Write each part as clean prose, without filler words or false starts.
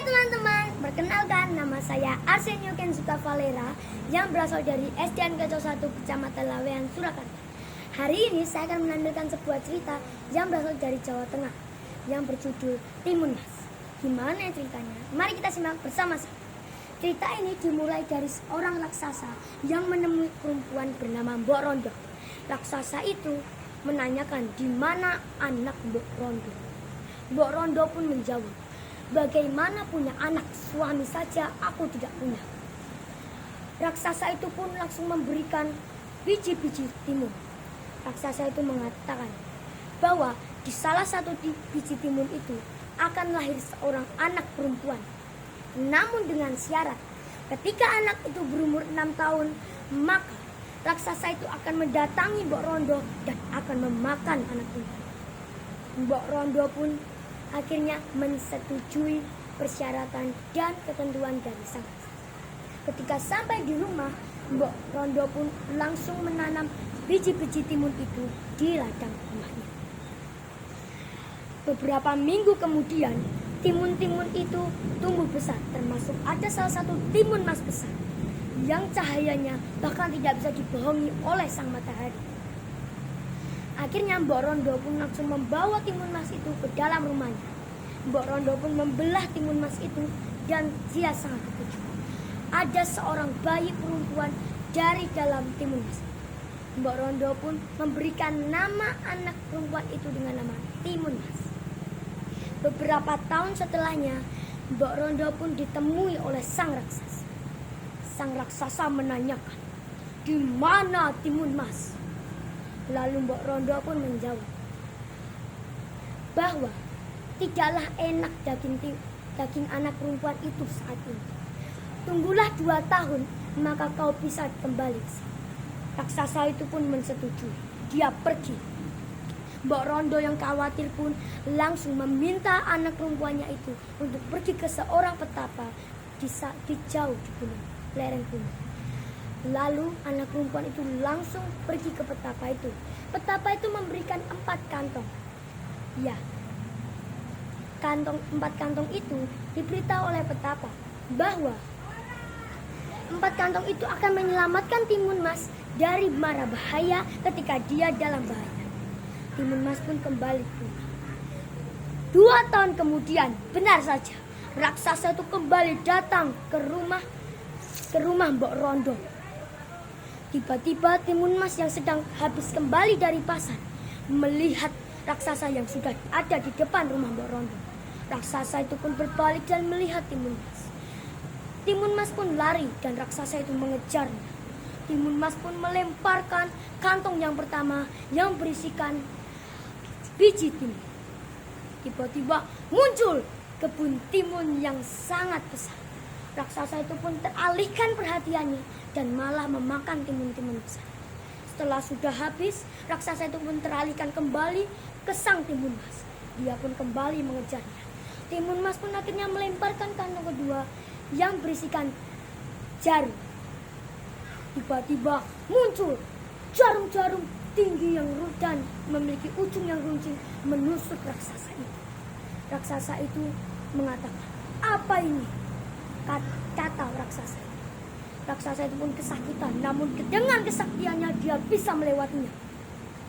teman-teman, perkenalkan nama saya Arsenio Kenzuka Valera yang berasal dari SDN Keco 1 Kecamatan Lawean, Surakarta. Hari ini saya akan menampilkan sebuah cerita yang berasal dari Jawa Tengah yang berjudul Timun Mas. Gimana ceritanya? Mari kita simak bersama-sama. Cerita ini dimulai dari seorang raksasa yang menemui perempuan bernama Mbok Rondo. Raksasa itu menanyakan di mana anak Mbok Rondo. Mbok Rondo pun menjawab, "Bagaimana punya anak, suami saja aku tidak punya." Raksasa itu pun langsung memberikan biji-biji timun. Raksasa itu mengatakan bahwa di salah satu biji timun itu akan lahir seorang anak perempuan. Namun dengan syarat, ketika anak itu berumur 6 tahun, maka raksasa itu akan mendatangi Mbok Rondo dan akan memakan anak itu. Mbok Rondo pun akhirnya menyetujui persyaratan dan ketentuan dari sang raksasa. Ketika sampai di rumah, Mbok Rondo pun langsung menanam biji-biji timun itu di ladang rumahnya. Beberapa minggu kemudian, timun-timun itu tumbuh besar, termasuk ada salah satu timun mas besar yang cahayanya bahkan tidak bisa dibohongi oleh sang matahari. Akhirnya Mbok Rondo pun langsung membawa timun mas itu ke dalam rumahnya. Mbok Rondo pun membelah timun mas itu dan dia sangat terkejut. Ada seorang bayi perempuan dari dalam timun mas. Mbok Rondo pun memberikan nama anak perempuan itu dengan nama Timun Mas. Beberapa tahun setelahnya, Mbok Rondo pun ditemui oleh sang raksasa. Sang raksasa menanyakan, "Di mana Timun Mas?" Lalu Mbok Rondo pun menjawab bahwa tidaklah enak daging anak perempuan itu saat ini. Tunggulah 2 tahun, maka kau bisa kembali. Raksasa itu pun mensetujui. Dia pergi. Mbok Rondo yang khawatir pun langsung meminta anak perempuannya itu untuk pergi ke seorang petapa di jauh di gunung, lereng gunung. Lalu anak perempuan itu langsung pergi ke petapa itu. Petapa itu memberikan 4 kantong. Ya, 4 kantong itu diberitahu oleh petapa bahwa 4 kantong itu akan menyelamatkan Timun Mas dari mara bahaya ketika dia dalam bahaya. Timun Mas pun kembali ke rumah. 2 tahun kemudian, benar saja, raksasa itu kembali datang ke rumah Mbok Rondo. Tiba-tiba Timun Mas yang sedang habis kembali dari pasar melihat raksasa yang sudah ada di depan rumah Mbok Rondo. Raksasa itu pun berbalik dan melihat Timun Mas. Timun Mas pun lari dan raksasa itu mengejarnya. Timun Mas pun melemparkan kantong yang pertama yang berisikan biji timun. Tiba-tiba muncul kebun timun yang sangat besar. Raksasa itu pun teralihkan perhatiannya dan malah memakan timun-timun besar. Setelah sudah habis, raksasa itu pun teralihkan kembali ke sang Timun Mas. Dia pun kembali mengejarnya. Timun Mas pun akhirnya melemparkan kantong kedua yang berisikan jarum. Tiba-tiba muncul jarum-jarum tinggi yang dan memiliki ujung yang runcing menusuk raksasa itu. Raksasa itu mengatakan, "Apa ini?" kata raksasa itu. Raksasa itu pun kesakitan, namun dengan kesaktiannya dia bisa melewatinya.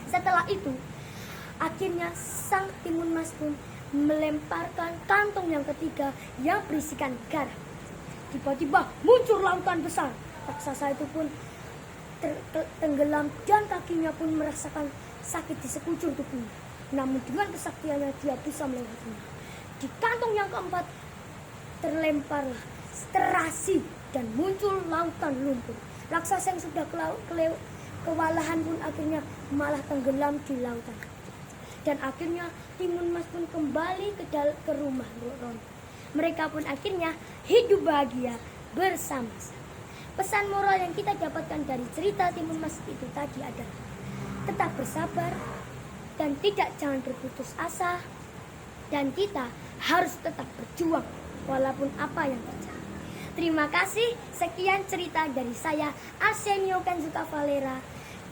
Setelah itu, akhirnya sang Timun Mas pun melemparkan kantong yang ketiga yang berisikan garam. Tiba-tiba muncul lautan besar. Raksasa itu pun tenggelam dan kakinya pun merasakan sakit di sekujur tubuhnya. Namun dengan kesaktiannya dia bisa melewatinya. Di kantong yang keempat terlemparlah terasi dan muncul lautan lumpur. Raksasa yang sudah kewalahan pun akhirnya malah tenggelam di lautan. Dan akhirnya Timun Mas pun kembali ke rumah Mbok Rondo. Mereka pun akhirnya hidup bahagia bersama-sama. Pesan moral yang kita dapatkan dari cerita Timun Mas itu tadi adalah tetap bersabar dan jangan berputus asa, dan kita harus tetap berjuang walaupun apa yang terjadi. Terima kasih, sekian cerita dari saya Arsenio Kenzuka Valera,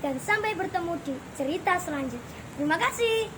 dan sampai bertemu di cerita selanjutnya. Terima kasih.